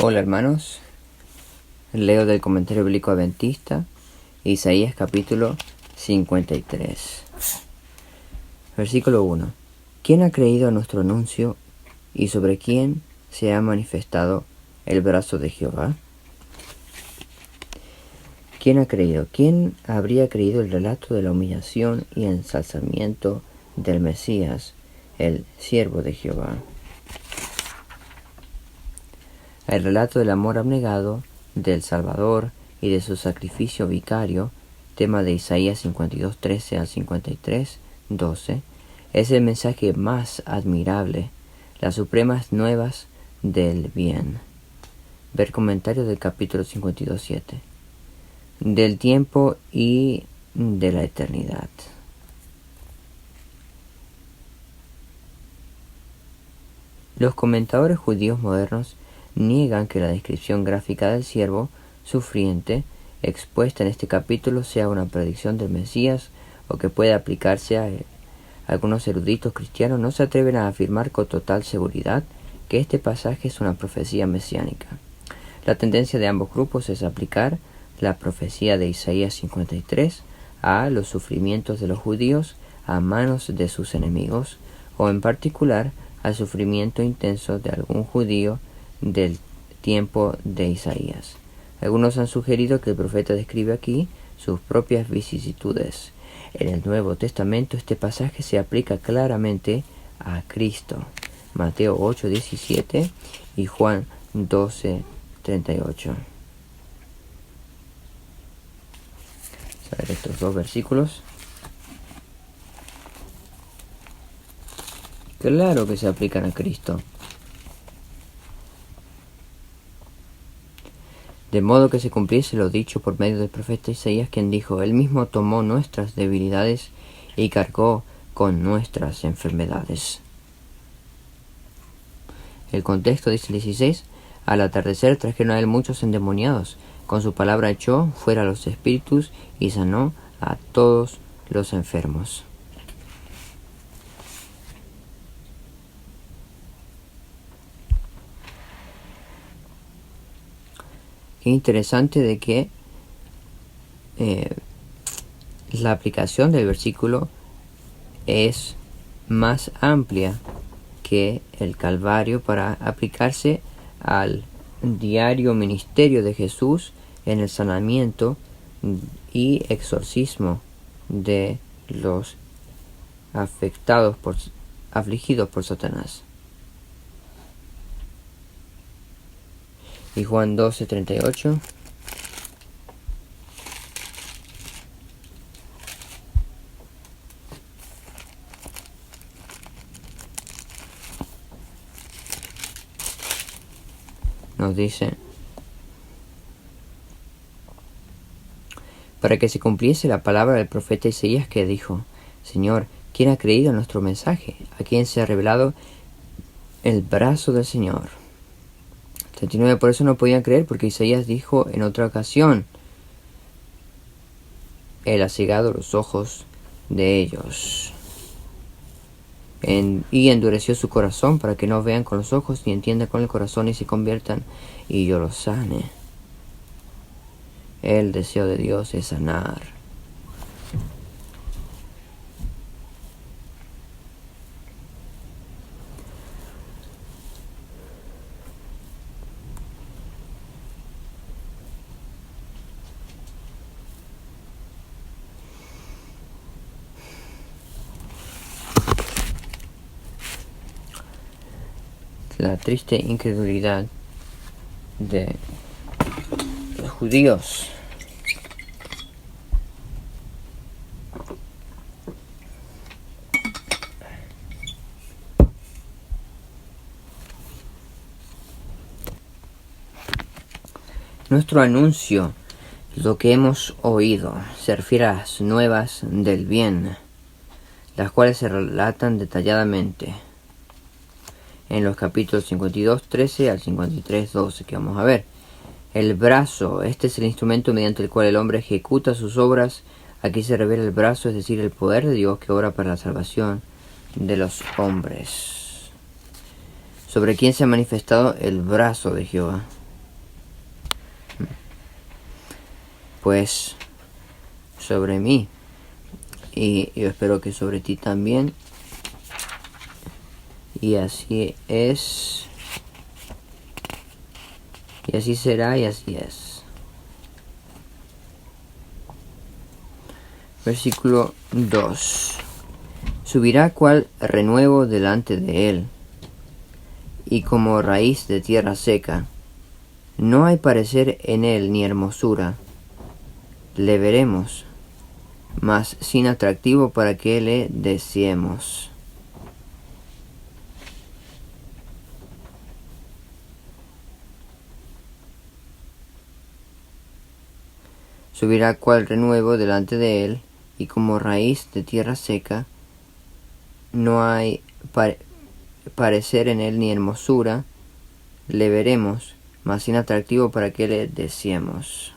Hola hermanos, leo del comentario bíblico adventista, Isaías capítulo 53. Versículo 1. ¿Quién ha creído a nuestro anuncio y sobre quién se ha manifestado el brazo de Jehová? ¿Quién ha creído? ¿Quién habría creído el relato de la humillación y ensalzamiento del Mesías, el siervo de Jehová? El relato del amor abnegado del Salvador y de su sacrificio vicario, tema de Isaías 52:13 al 53:12, es el mensaje más admirable, las supremas nuevas del bien. Ver comentario del capítulo 52:7. Del tiempo y de la eternidad. Los comentadores judíos modernos niegan que la descripción gráfica del siervo sufriente expuesta en este capítulo sea una predicción del Mesías o que pueda aplicarse a él. Algunos eruditos cristianos no se atreven a afirmar con total seguridad que este pasaje es una profecía mesiánica. La tendencia de ambos grupos es aplicar la profecía de Isaías 53 a los sufrimientos de los judíos a manos de sus enemigos, o en particular al sufrimiento intenso de algún judío del tiempo de Isaías. Algunos han sugerido que el profeta describe aquí sus propias vicisitudes. En el Nuevo Testamento este pasaje se aplica claramente a Cristo. Mateo 8:17 y Juan 12:38. Vamos a ver estos dos versículos. Claro que se aplican a Cristo. De modo que se cumpliese lo dicho por medio del profeta Isaías, quien dijo: Él mismo tomó nuestras debilidades y cargó con nuestras enfermedades. El contexto dice el 16: Al atardecer trajeron a él muchos endemoniados. Con su palabra echó fuera los espíritus y sanó a todos los enfermos. Qué interesante de que la aplicación del versículo es más amplia que el Calvario para aplicarse al diario ministerio de Jesús en el sanamiento y exorcismo de los afligidos por Satanás. Y Juan 12:38. Nos dice: para que se cumpliese la palabra del profeta Isaías, que dijo: Señor, ¿quién ha creído en nuestro mensaje? ¿A quién se ha revelado el brazo del Señor? 39. Por eso no podían creer, porque Isaías dijo en otra ocasión: Él ha cegado los ojos de ellos y endureció su corazón, para que no vean con los ojos ni entiendan con el corazón y se conviertan y yo los sane. El deseo de Dios es sanar. La triste incredulidad de los judíos. Nuestro anuncio, lo que hemos oído, se refiere a las nuevas del bien, las cuales se relatan detalladamente en los capítulos 52:13 al 53:12 que vamos a ver. El brazo, este es el instrumento mediante el cual el hombre ejecuta sus obras. Aquí se revela el brazo, es decir, el poder de Dios que obra para la salvación de los hombres. ¿Sobre quién se ha manifestado el brazo de Jehová? pues sobre mí, y yo espero que sobre ti también. Y así es, y así será, y así es. Versículo 2. Subirá cual renuevo delante de él, y como raíz de tierra seca. No hay parecer en él ni hermosura. Le veremos, mas sin atractivo para que le deseemos. Subirá cual renuevo delante de él, y como raíz de tierra seca. No hay parecer en él ni hermosura. Le veremos, mas sin atractivo para que le deseemos.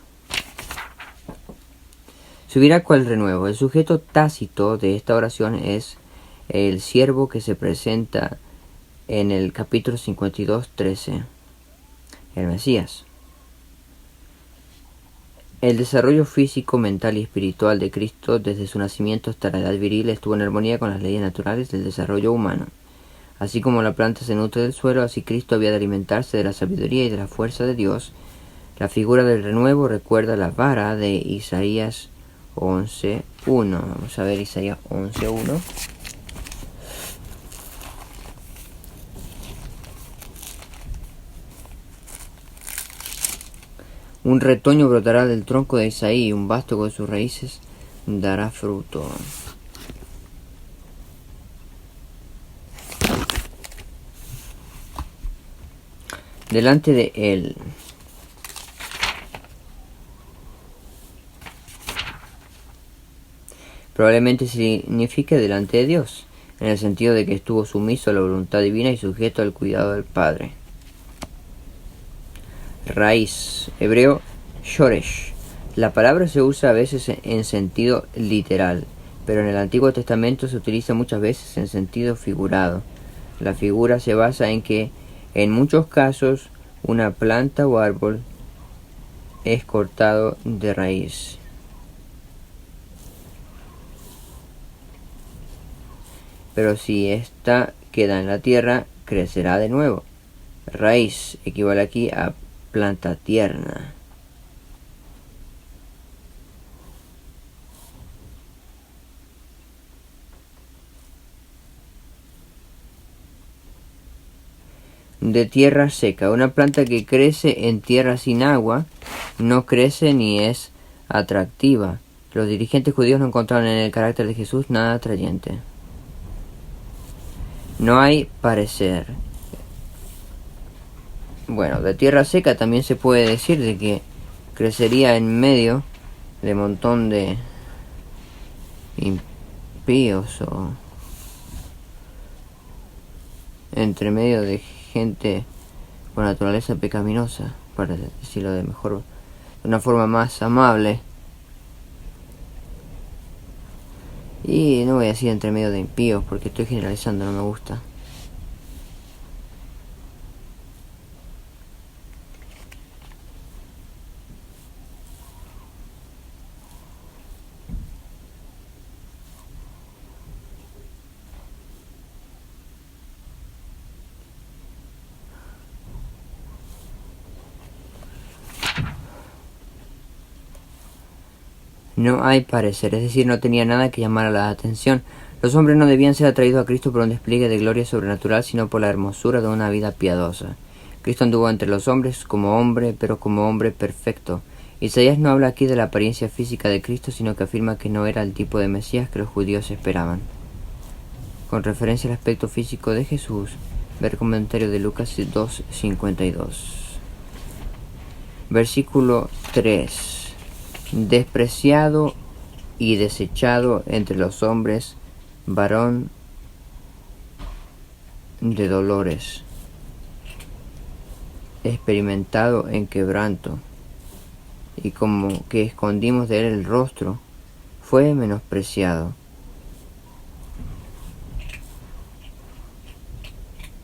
Subirá cual renuevo. El sujeto tácito de esta oración es el siervo que se presenta en el capítulo 52:13, el Mesías. El desarrollo físico, mental y espiritual de Cristo desde su nacimiento hasta la edad viril estuvo en armonía con las leyes naturales del desarrollo humano. Así como la planta se nutre del suelo, así Cristo había de alimentarse de la sabiduría y de la fuerza de Dios. La figura del renuevo recuerda la vara de Isaías 11:1. Vamos a ver Isaías 11:1. Un retoño brotará del tronco de Isaí, y un vástago de sus raíces dará fruto. Delante de él. Probablemente signifique delante de Dios, en el sentido de que estuvo sumiso a la voluntad divina y sujeto al cuidado del Padre. Raíz, hebreo shoresh. La palabra se usa a veces en sentido literal, pero en el Antiguo Testamento se utiliza muchas veces en sentido figurado. La figura se basa en que, en muchos casos, una planta o árbol es cortado de raíz. Pero si ésta queda en la tierra, crecerá de nuevo. Raíz equivale aquí a planta tierna. De tierra seca. Una planta que crece en tierra sin agua no crece ni es atractiva. Los dirigentes judíos no encontraron en el carácter de Jesús nada atrayente. No hay parecer. Bueno, de tierra seca también se puede decir de que crecería en medio de un montón de impíos o entre medio de gente con naturaleza pecaminosa, para decirlo de una forma más amable. Y no voy a decir entre medio de impíos porque estoy generalizando, no me gusta. No hay parecer, es decir, no tenía nada que llamar a la atención. Los hombres no debían ser atraídos a Cristo por un despliegue de gloria sobrenatural, sino por la hermosura de una vida piadosa. Cristo anduvo entre los hombres como hombre, pero como hombre perfecto. Isaías no habla aquí de la apariencia física de Cristo, sino que afirma que no era el tipo de Mesías que los judíos esperaban. Con referencia al aspecto físico de Jesús, ver comentario de Lucas 2:52. Versículo 3. Despreciado y desechado entre los hombres, varón de dolores, experimentado en quebranto, y como que escondimos de él el rostro, fue menospreciado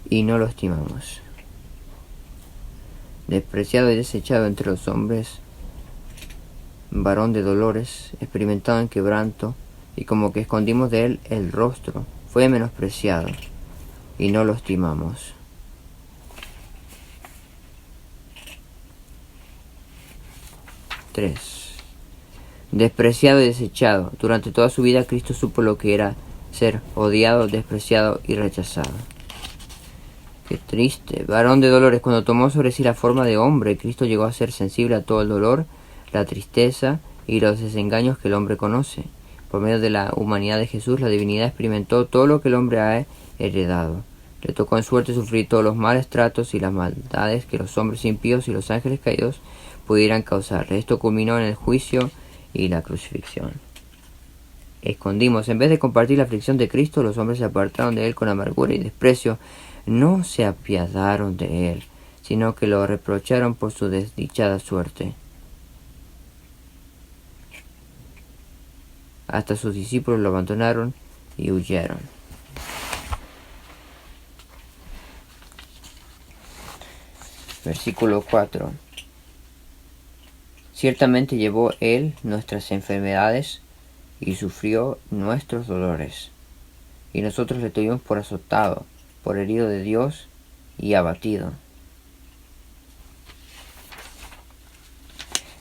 y no lo estimamos. Despreciado y desechado entre los hombres, varón de dolores, experimentado en quebranto, y como que escondimos de él el rostro, fue menospreciado, y no lo estimamos. Despreciado y desechado. Durante toda su vida Cristo supo lo que era ser odiado, despreciado y rechazado. Qué triste. Varón de dolores. Cuando tomó sobre sí la forma de hombre, Cristo llegó a ser sensible a todo el dolor, la tristeza y los desengaños que el hombre conoce. Por medio de la humanidad de Jesús, la divinidad experimentó todo lo que el hombre ha heredado. Le tocó en suerte sufrir todos los malos tratos y las maldades que los hombres impíos y los ángeles caídos pudieran causarle. Esto culminó en el juicio y la crucifixión. Escondimos. En vez de compartir la aflicción de Cristo, los hombres se apartaron de él con amargura y desprecio. No se apiadaron de él, sino que lo reprocharon por su desdichada suerte. Hasta sus discípulos lo abandonaron y huyeron. Versículo 4. Ciertamente llevó él nuestras enfermedades y sufrió nuestros dolores. Y nosotros le tuvimos por azotado, por herido de Dios y abatido.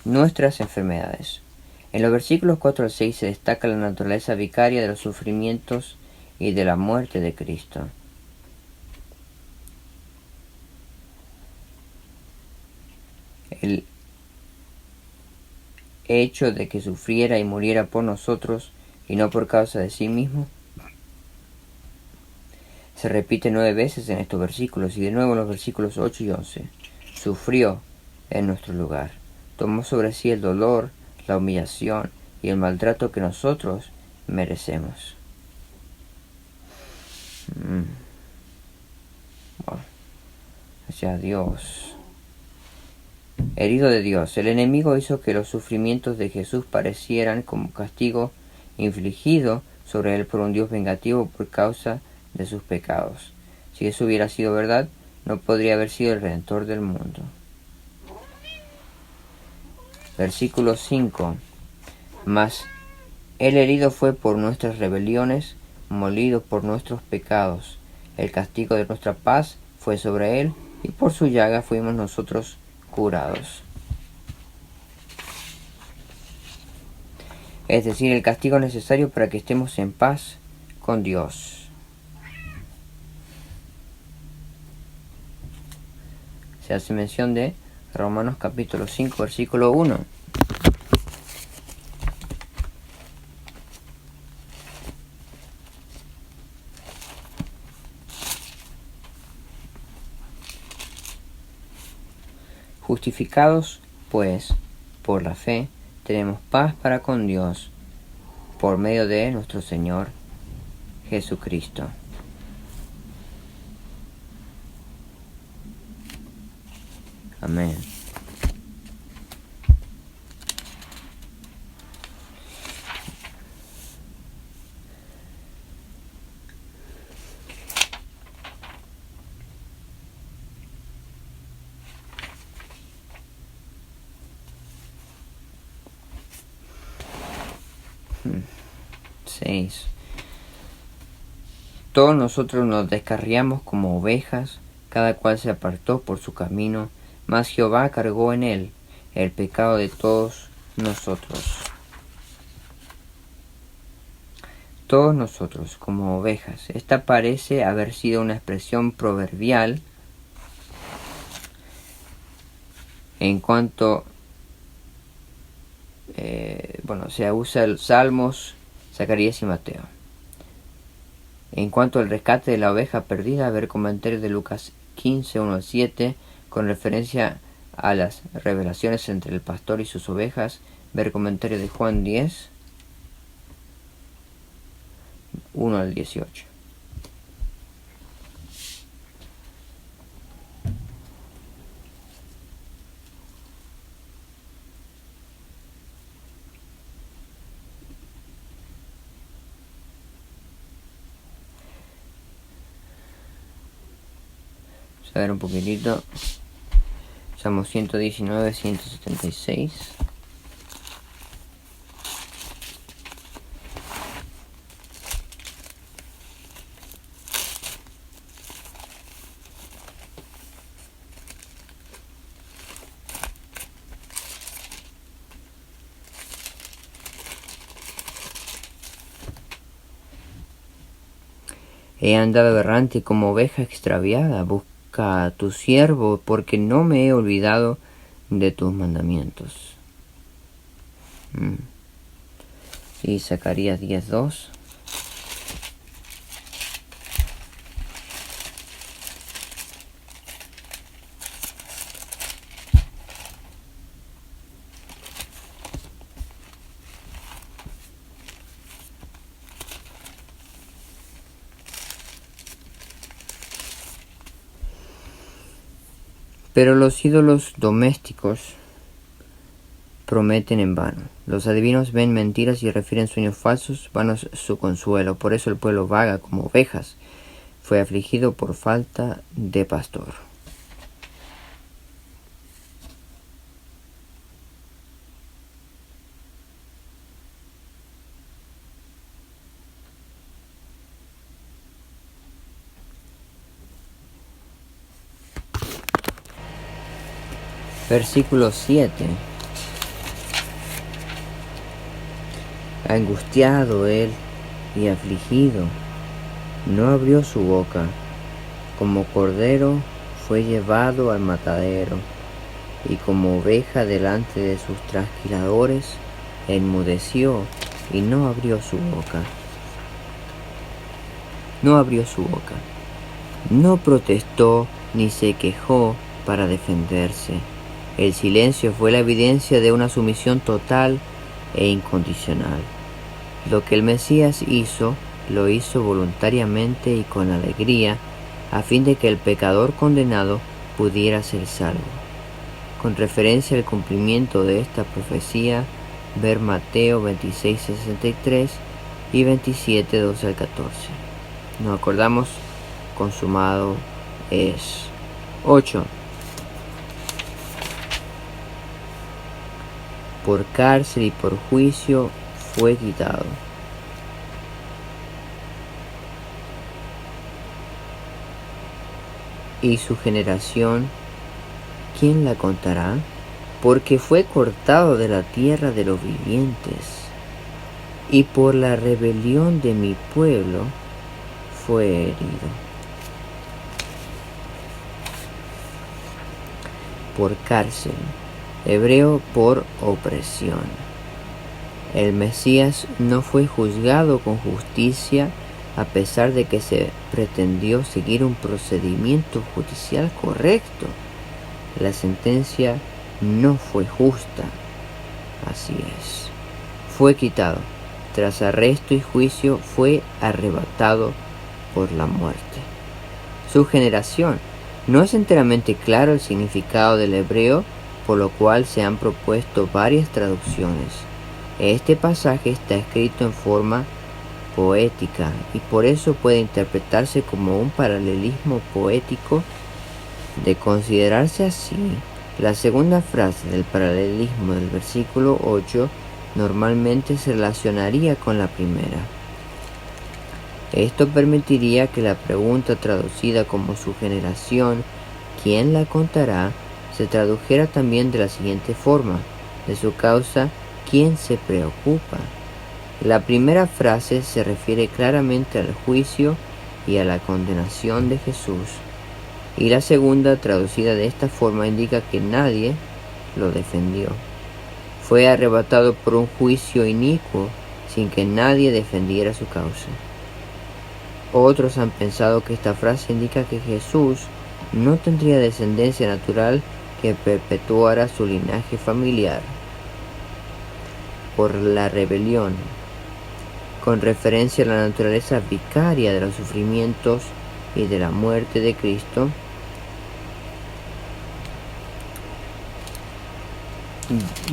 Nuestras enfermedades. En los versículos 4 al 6 se destaca la naturaleza vicaria de los sufrimientos y de la muerte de Cristo. El hecho de que sufriera y muriera por nosotros y no por causa de sí mismo se repite 9 veces en estos versículos y de nuevo en los versículos 8 y 11. Sufrió en nuestro lugar, tomó sobre sí el dolor, la humillación y el maltrato que nosotros merecemos. Bueno, hacia Dios. Herido de Dios, el enemigo hizo que los sufrimientos de Jesús parecieran como castigo infligido sobre él por un Dios vengativo por causa de sus pecados. Si eso hubiera sido verdad, no podría haber sido el Redentor del mundo. Versículo 5. Mas el herido fue por nuestras rebeliones, molido por nuestros pecados. El castigo de nuestra paz fue sobre él, y por su llaga fuimos nosotros curados. Es decir, el castigo necesario para que estemos en paz con Dios. Se hace mención de Romanos capítulo 5, versículo 1. Justificados, pues, por la fe, tenemos paz para con Dios, por medio de nuestro Señor Jesucristo. Amén. Todos nosotros nos descarriamos como ovejas, cada cual se apartó por su camino, mas Jehová cargó en él el pecado de todos nosotros. Todos nosotros como ovejas. Esta parece haber sido una expresión proverbial en cuanto se usa el Salmos, Zacarías y Mateo. En cuanto al rescate de la oveja perdida, ver comentarios de Lucas 15, 1 al 7, con referencia a las revelaciones entre el pastor y sus ovejas, ver comentario de Juan 10, 1 al 18. A ver un poquitito. Salmo 119, 176. He andado errante como oveja extraviada. Busca a tu siervo, porque no me he olvidado de tus mandamientos. Y Zacarías 10:2. Pero los ídolos domésticos prometen en vano. Los adivinos ven mentiras y refieren sueños falsos, vano es su consuelo. Por eso el pueblo vaga como ovejas, fue afligido por falta de pastor. Versículo 7. Angustiado él y afligido, no abrió su boca. Como cordero fue llevado al matadero, y como oveja delante de sus trasquiladores, enmudeció y no abrió su boca. No abrió su boca. No protestó ni se quejó para defenderse. El silencio fue la evidencia de una sumisión total e incondicional. Lo que el Mesías hizo, lo hizo voluntariamente y con alegría, a fin de que el pecador condenado pudiera ser salvo. Con referencia al cumplimiento de esta profecía, ver Mateo 26:63 y 27:12 al 14. Nos acordamos, consumado es. 8. Por cárcel y por juicio fue quitado. Y su generación, ¿quién la contará? Porque fue cortado de la tierra de los vivientes, y por la rebelión de mi pueblo fue herido. Por cárcel, hebreo por opresión. El Mesías no fue juzgado con justicia a pesar de que se pretendió seguir un procedimiento judicial correcto. La sentencia no fue justa. Así es. Fue quitado. Tras arresto y juicio fue arrebatado por la muerte. Su generación. No es enteramente claro el significado del hebreo, por lo cual se han propuesto varias traducciones. Este pasaje está escrito en forma poética y por eso puede interpretarse como un paralelismo poético. De considerarse así, la segunda frase del paralelismo del versículo 8 normalmente se relacionaría con la primera. Esto permitiría que la pregunta traducida como su generación, ¿quién la contará?, se tradujera también de la siguiente forma: de su causa, ¿quién se preocupa? La primera frase se refiere claramente al juicio y a la condenación de Jesús, y la segunda, traducida de esta forma, indica que nadie lo defendió. Fue arrebatado por un juicio inicuo sin que nadie defendiera su causa. Otros han pensado que esta frase indica que Jesús no tendría descendencia natural que perpetuara su linaje familiar por la rebelión, con referencia a la naturaleza vicaria de los sufrimientos y de la muerte de Cristo.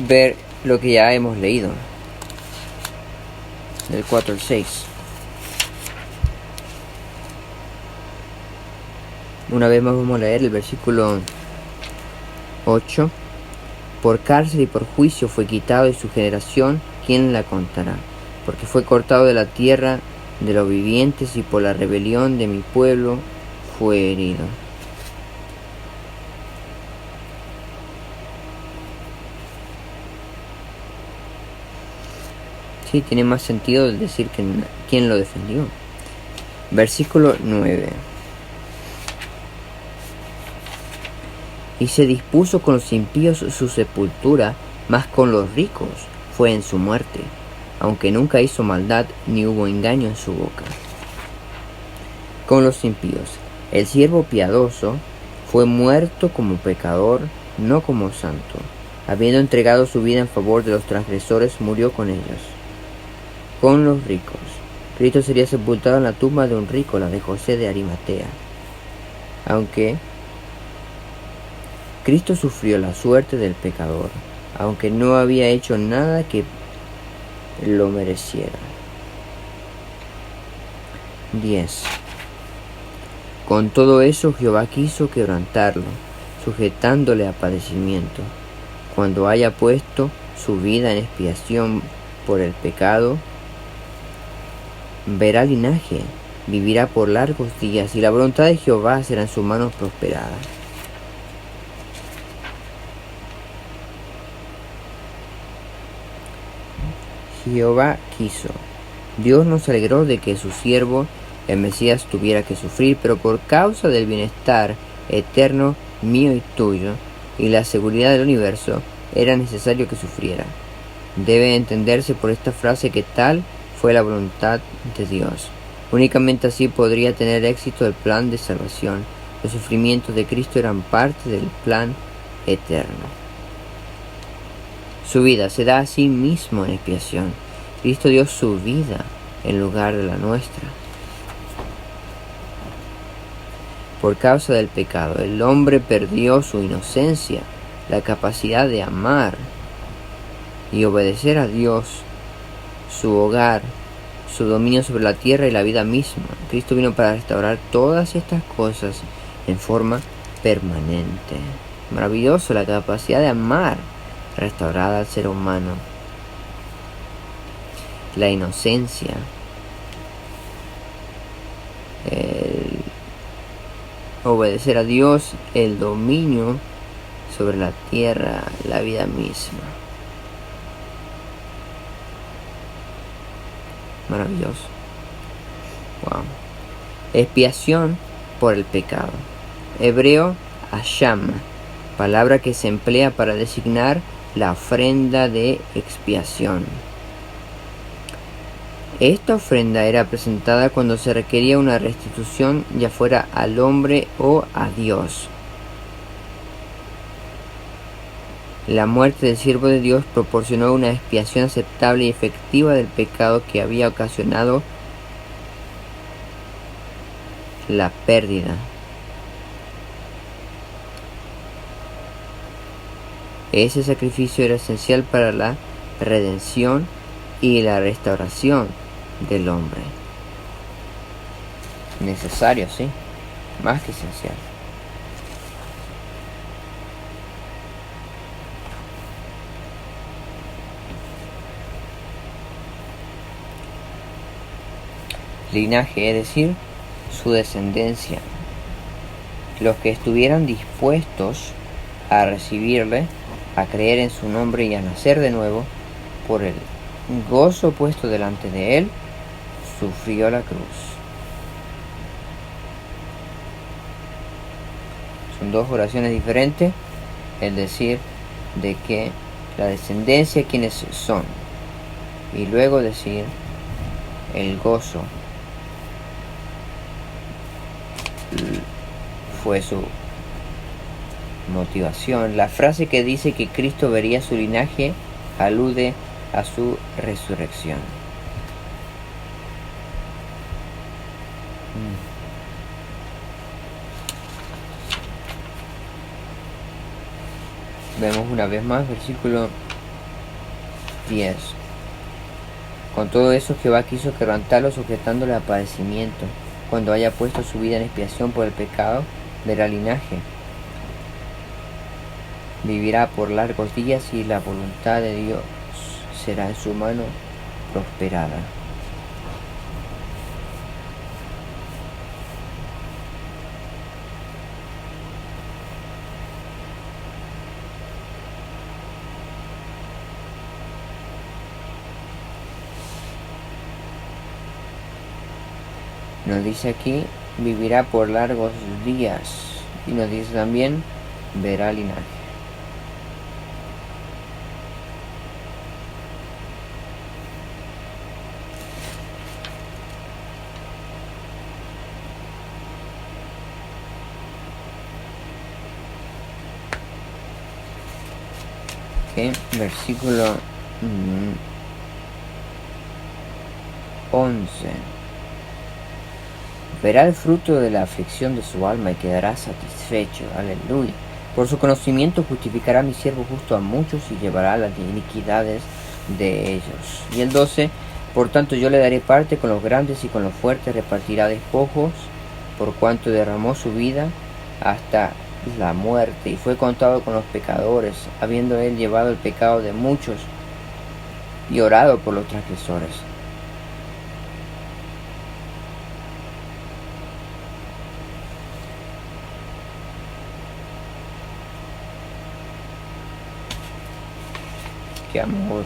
Ver lo que ya hemos leído, del 4 al 6. Una vez más vamos a leer el versículo 8. Por cárcel y por juicio fue quitado, y su generación, ¿quién la contará? Porque fue cortado de la tierra de los vivientes, y por la rebelión de mi pueblo fue herido. Sí, tiene más sentido decir que quién lo defendió. Versículo 9. Y se dispuso con los impíos su sepultura, mas con los ricos fue en su muerte, aunque nunca hizo maldad ni hubo engaño en su boca. Con los impíos, el siervo piadoso fue muerto como pecador, no como santo. Habiendo entregado su vida en favor de los transgresores, murió con ellos. Con los ricos, Cristo sería sepultado en la tumba de un rico, la de José de Arimatea. Aunque Cristo sufrió la suerte del pecador, aunque no había hecho nada que lo mereciera. 10. Con todo eso Jehová quiso quebrantarlo, sujetándole a padecimiento. Cuando haya puesto su vida en expiación por el pecado, verá linaje, vivirá por largos días, y la voluntad de Jehová será en su mano prosperada. Jehová quiso. Dios nos alegró de que su siervo, el Mesías, tuviera que sufrir, pero por causa del bienestar eterno mío y tuyo, y la seguridad del universo, era necesario que sufriera. Debe entenderse por esta frase que tal fue la voluntad de Dios. Únicamente así podría tener éxito el plan de salvación. Los sufrimientos de Cristo eran parte del plan eterno. Su vida se da a sí mismo en expiación. Cristo dio su vida en lugar de la nuestra. Por causa del pecado, el hombre perdió su inocencia, la capacidad de amar y obedecer a Dios, su hogar, su dominio sobre la tierra y la vida misma. Cristo vino para restaurar todas estas cosas en forma permanente. Maravilloso, la capacidad de amar restaurada al ser humano. La inocencia, el obedecer a Dios, el dominio sobre la tierra, la vida misma. Maravilloso. Wow. Expiación por el pecado. Hebreo, asham, palabra que se emplea para designar la ofrenda de expiación. Esta ofrenda era presentada cuando se requería una restitución, ya fuera al hombre o a Dios. La muerte del siervo de Dios proporcionó una expiación aceptable y efectiva del pecado que había ocasionado la pérdida. Ese sacrificio era esencial para la redención y la restauración del hombre. Necesario, sí, más que esencial. Linaje, es decir, su descendencia. Los que estuvieran dispuestos a recibirle, a creer en su nombre y a nacer de nuevo, por el gozo puesto delante de él, sufrió la cruz. Son dos oraciones diferentes, es decir, de que la descendencia quienes son, y luego decir el gozo fue su motivación. La frase que dice que Cristo vería su linaje alude a su resurrección. Vemos una vez más versículo 10. Con todo eso Jehová quiso quebrantarlo, sujetándole a padecimiento. Cuando haya puesto su vida en expiación por el pecado, verá linaje. Vivirá por largos días y la voluntad de Dios será en su mano prosperada. Nos dice aquí, vivirá por largos días. Y nos dice también, verá linaje. Okay. Versículo 11. Verá el fruto de la aflicción de su alma y quedará satisfecho. Aleluya. Por su conocimiento justificará mi siervo justo a muchos y llevará las iniquidades de ellos. Y el 12. Por tanto yo le daré parte con los grandes y con los fuertes repartirá despojos, por cuanto derramó su vida hasta la muerte y fue contado con los pecadores, habiendo él llevado el pecado de muchos y orado por los transgresores. Qué amor.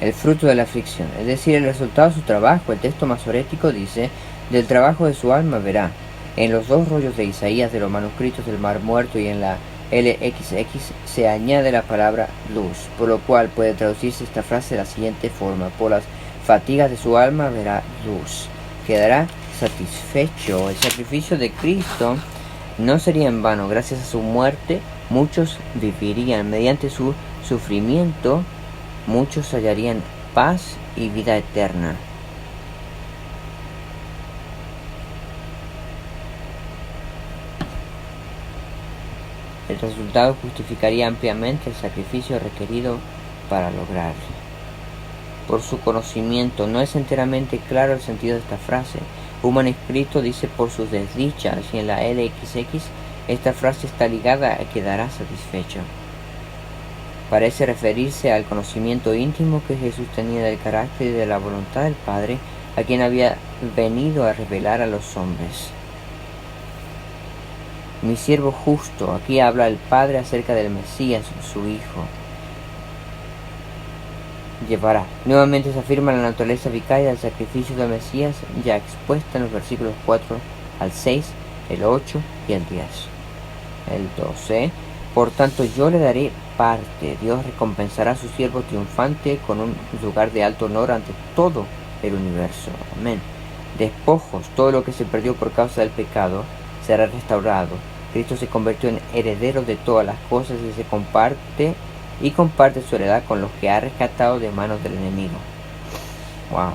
El fruto de la aflicción, es decir, el resultado de su trabajo. El texto masorético dice, del trabajo de su alma verá. En los dos rollos de Isaías de los manuscritos del Mar Muerto y en la LXX se añade la palabra luz, por lo cual puede traducirse esta frase de la siguiente forma: por las fatigas de su alma verá luz, quedará satisfecho. El sacrificio de Cristo no sería en vano. Gracias a su muerte muchos vivirían. Mediante su sufrimiento muchos hallarían paz y vida eterna. El resultado justificaría ampliamente el sacrificio requerido para lograrlo. Por su conocimiento, no es enteramente claro el sentido de esta frase. Un manuscrito dice por sus desdichas y en la LXX esta frase está ligada a quedará satisfecho. Parece referirse al conocimiento íntimo que Jesús tenía del carácter y de la voluntad del Padre, a quien había venido a revelar a los hombres. Mi siervo justo, aquí habla el Padre acerca del Mesías, su Hijo. Llevará. Nuevamente se afirma la naturaleza vicaria del sacrificio del Mesías, ya expuesta en los versículos 4 al 6, el 8 y el 10. El 12. Por tanto yo le daré parte. Dios recompensará a su siervo triunfante con un lugar de alto honor ante todo el universo. Amén. Despojos. Todo lo que se perdió por causa del pecado será restaurado. Cristo se convirtió en heredero de todas las cosas y comparte su heredad con los que ha rescatado de manos del enemigo. Wow.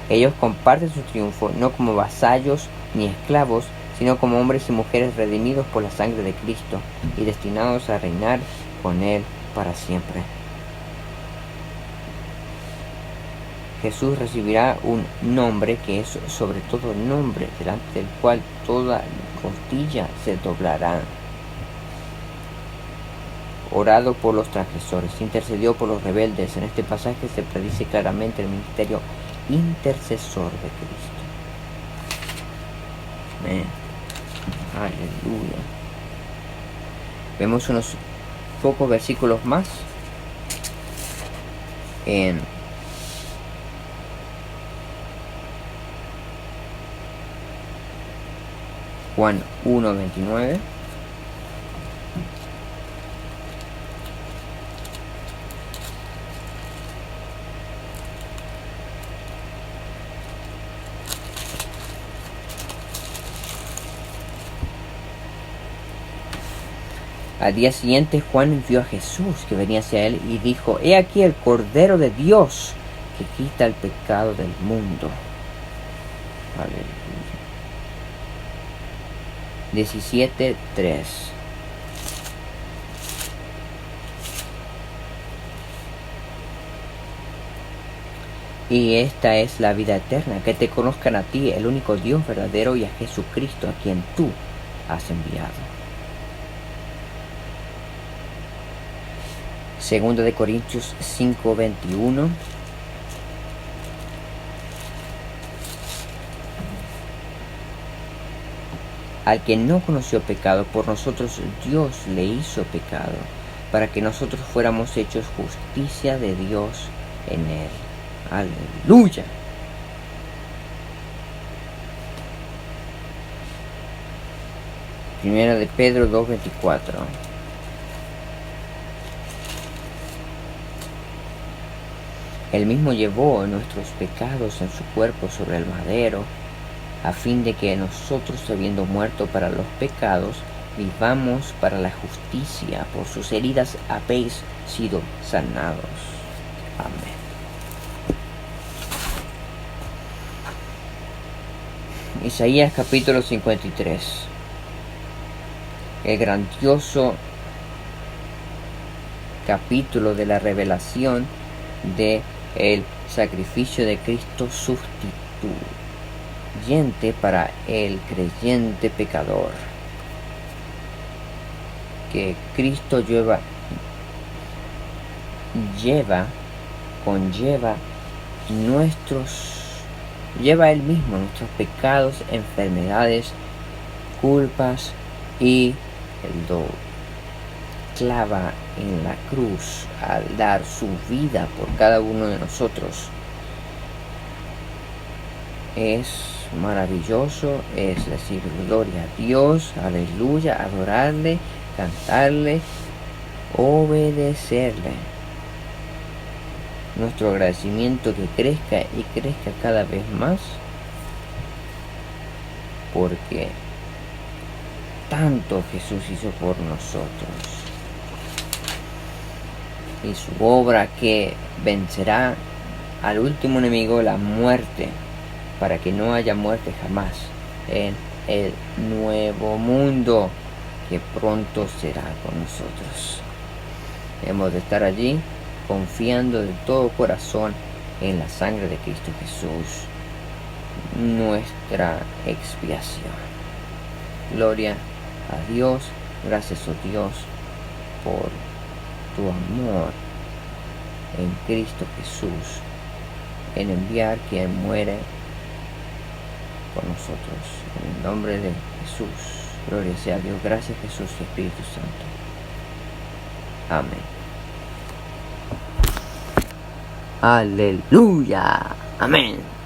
Ellos comparten su triunfo no como vasallos ni esclavos, sino como hombres y mujeres redimidos por la sangre de Cristo y destinados a reinar con Él para siempre. Jesús recibirá un nombre que es sobre todo nombre, delante del cual toda rodilla se doblará. Orado por los transgresores, intercedió por los rebeldes. En este pasaje se predice claramente el ministerio intercesor de Cristo. Amén. Aleluya. Vemos unos pocos versículos más en Juan 1:29. Al día siguiente Juan vio a Jesús que venía hacia él y dijo: He aquí el Cordero de Dios que quita el pecado del mundo. Aleluya. 17:3. Y esta es la vida eterna, que te conozcan a ti, el único Dios verdadero, y a Jesucristo, a quien tú has enviado. Segunda de Corintios 5:21. Al que no conoció pecado, por nosotros Dios le hizo pecado, para que nosotros fuéramos hechos justicia de Dios en él. Aleluya. Primera de Pedro 2:24. Él mismo llevó nuestros pecados en su cuerpo sobre el madero, a fin de que nosotros, habiendo muerto para los pecados, vivamos para la justicia. Por sus heridas habéis sido sanados. Amén. Isaías capítulo 53. El grandioso capítulo de la revelación de el sacrificio de Cristo sustituyente para el creyente pecador, que Cristo lleva él mismo nuestros pecados, enfermedades, culpas, y lo clava en la cruz al dar su vida por cada uno de nosotros. Es maravilloso, es decir gloria a Dios, aleluya, adorarle, cantarle, obedecerle. Nuestro agradecimiento que crezca y crezca cada vez más, porque tanto Jesús hizo por nosotros. Y su obra que vencerá al último enemigo, la muerte, para que no haya muerte jamás en el nuevo mundo que pronto será con nosotros. Hemos de estar allí confiando de todo corazón en la sangre de Cristo Jesús, nuestra expiación. Gloria a Dios, gracias a Dios por tu amor en Cristo Jesús, en enviar quien muere por nosotros. En el nombre de Jesús, gloria sea a Dios, gracias Jesús y Espíritu Santo. Amén. Aleluya. Amén.